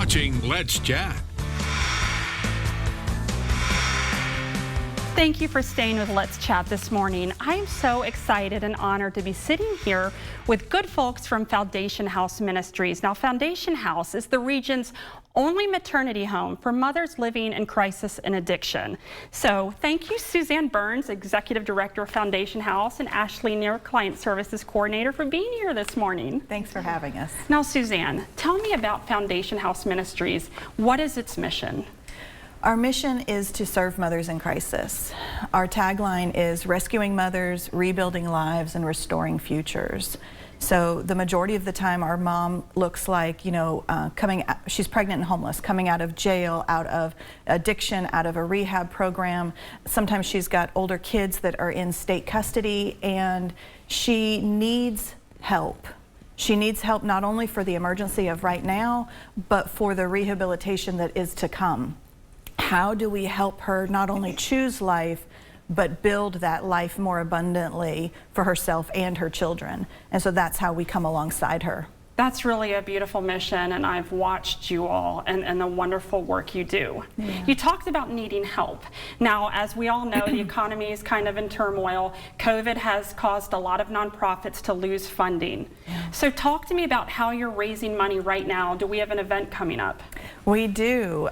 watching Let's Chat. Thank you for staying with Let's Chat this morning. I am so excited and honored to be sitting here with good folks from Foundation House Ministries. Now, Foundation House is the region's only maternity home for mothers living in crisis and addiction. So thank you, Suzanne Burns, Executive Director of Foundation House, and Ashley Neer, Client Services Coordinator, for being here this morning. Thanks for having us. Now, Suzanne, tell me about Foundation House Ministries. What is its mission? Our mission is to serve mothers in crisis. Our tagline is rescuing mothers, rebuilding lives, and restoring futures. So the majority of the time our mom looks like, she's pregnant and homeless, coming out of jail, out of addiction, out of a rehab program. Sometimes she's got older kids that are in state custody, and she needs help. She needs help not only for the emergency of right now, but for the rehabilitation that is to come. How do we help her not only choose life, but build that life more abundantly for herself and her children? And so that's how we come alongside her. That's really a beautiful mission, and I've watched you all and the wonderful work you do. Yeah. You talked about needing help. Now, as we all know, the economy is kind of in turmoil. COVID has caused a lot of nonprofits to lose funding. Yeah. So talk to me about how you're raising money right now. Do we have an event coming up? We do.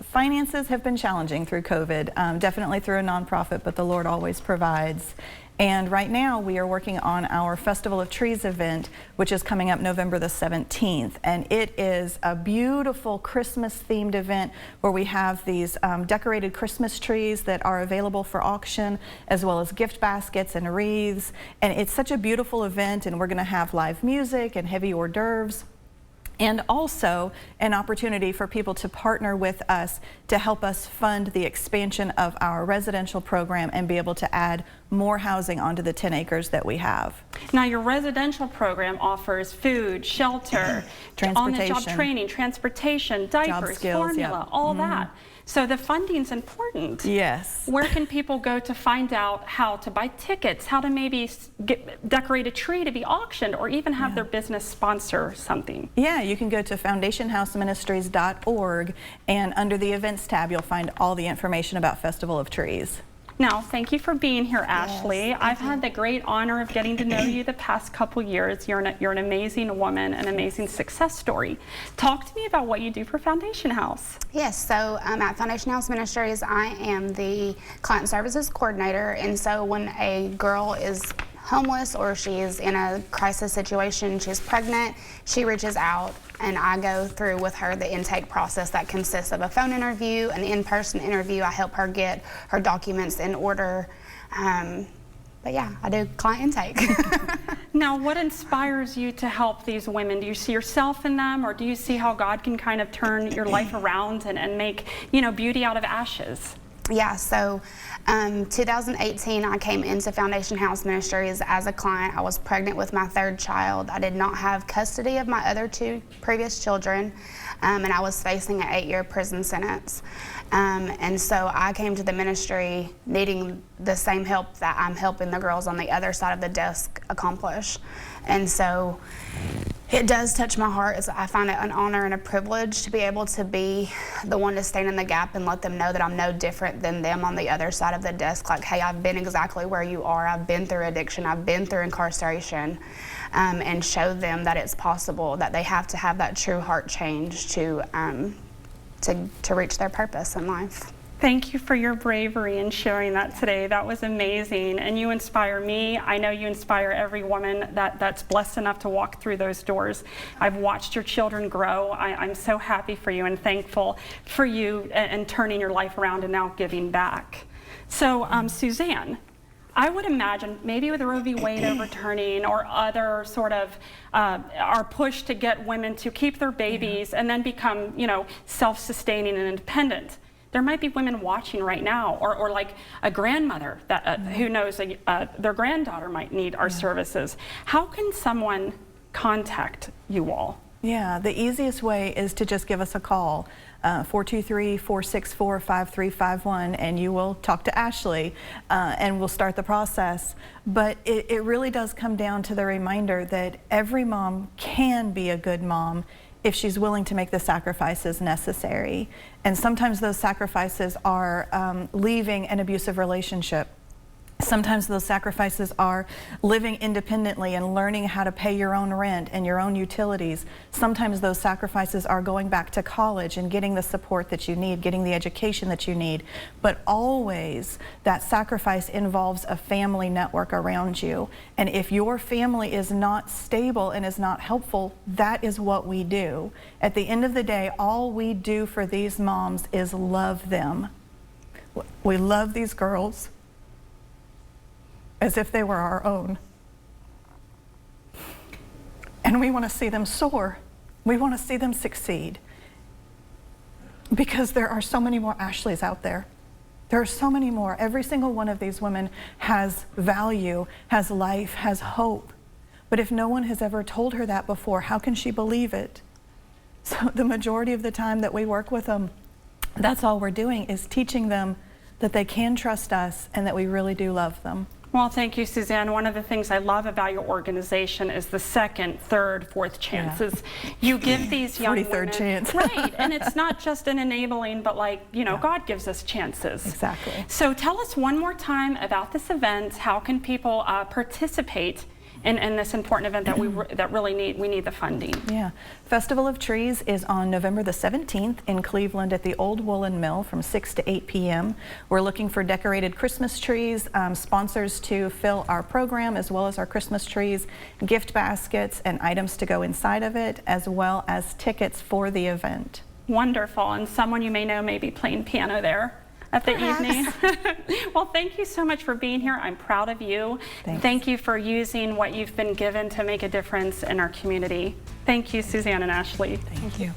Finances have been challenging through COVID, definitely through a nonprofit, but the Lord always provides. And right now we are working on our Festival of Trees event, which is coming up November the 17th. And it is a beautiful Christmas themed event where we have these decorated Christmas trees that are available for auction, as well as gift baskets and wreaths. And it's such a beautiful event, and we're going to have live music and heavy hors d'oeuvres. And also an opportunity for people to partner with us to help us fund the expansion of our residential program and be able to add more housing onto the 10 acres that we have. Now, your residential program offers food, shelter, on-the-job training, transportation, diapers, formula, all that. So the funding's important. Yes. Where can people go to find out how to buy tickets, how to maybe decorate a tree to be auctioned, or even have their business sponsor something? Yeah, you can go to foundationhouseministries.org, and under the events tab, you'll find all the information about Festival of Trees. Now, thank you for being here, Ashley. Yes, I've had the great honor of getting to know you the past couple years. You're an amazing woman, an amazing success story. Talk to me about what you do for Foundation House. Yes, so at Foundation House Ministries, I am the Client Services Coordinator, and so when a girl is homeless or she's in a crisis situation, she's pregnant, she reaches out and I go through with her the intake process that consists of a phone interview, an in-person interview. I help her get her documents in order. But yeah, I do client intake. Now, what inspires you to help these women? Do you see yourself in them, or do you see how God can kind of turn your life around and make, beauty out of ashes? Yeah, so 2018 I came into Foundation House Ministries as a client. I was pregnant with my third child. I did not have custody of my other two previous children, and I was facing an 8-year prison sentence. And so I came to the ministry needing the same help that I'm helping the girls on the other side of the desk accomplish. And so it does touch my heart. I find it an honor and a privilege to be able to be the one to stand in the gap and let them know that I'm no different than them on the other side of the desk. Like, hey, I've been exactly where you are. I've been through addiction. I've been through incarceration, and show them that it's possible, that they have to have that true heart change to reach their purpose in life. Thank you for your bravery in sharing that today. That was amazing, and you inspire me. I know you inspire every woman that's blessed enough to walk through those doors. I've watched your children grow. I'm so happy for you and thankful for you and turning your life around and now giving back. So, Suzanne, I would imagine maybe with Roe v. Wade overturning or other sort of our push to get women to keep their babies and then become, self-sustaining and independent. There might be women watching right now, or like a grandmother that who knows their granddaughter might need our services. How can someone contact you all? Yeah, the easiest way is to just give us a call, 423-464-5351, and you will talk to Ashley, and we'll start the process. But it really does come down to the reminder that every mom can be a good mom if she's willing to make the sacrifices necessary. And sometimes those sacrifices are leaving an abusive relationship. Sometimes those sacrifices are living independently and learning how to pay your own rent and your own utilities. Sometimes those sacrifices are going back to college and getting the support that you need, getting the education that you need. But always that sacrifice involves a family network around you. And if your family is not stable and is not helpful, that is what we do. At the end of the day, all we do for these moms is love them. We love these girls as if they were our own. And we want to see them soar. We want to see them succeed. Because there are so many more Ashleys out there. There are so many more. Every single one of these women has value, has life, has hope. But if no one has ever told her that before, how can she believe it? So the majority of the time that we work with them, that's all we're doing is teaching them that they can trust us and that we really do love them. Well, thank you, Suzanne. One of the things I love about your organization is the second, third, fourth chances. Yeah. You give these young 43rd women, chance. Right, and it's not just an enabling, but like, you know, God gives us chances. Exactly. So tell us one more time about this event. How can people participate in this important event that we need the funding? Yeah, Festival of Trees is on November the 17th in Cleveland at the Old Woolen Mill from 6 to 8 p.m. We're looking for decorated Christmas trees, sponsors to fill our program as well as our Christmas trees, gift baskets and items to go inside of it, as well as tickets for the event. Wonderful, and someone you may know may be playing piano there at the evening. Well, thank you so much for being here. I'm proud of you. Thanks. Thank you for using what you've been given to make a difference in our community. Thank you, Suzanne and Ashley. Thank you.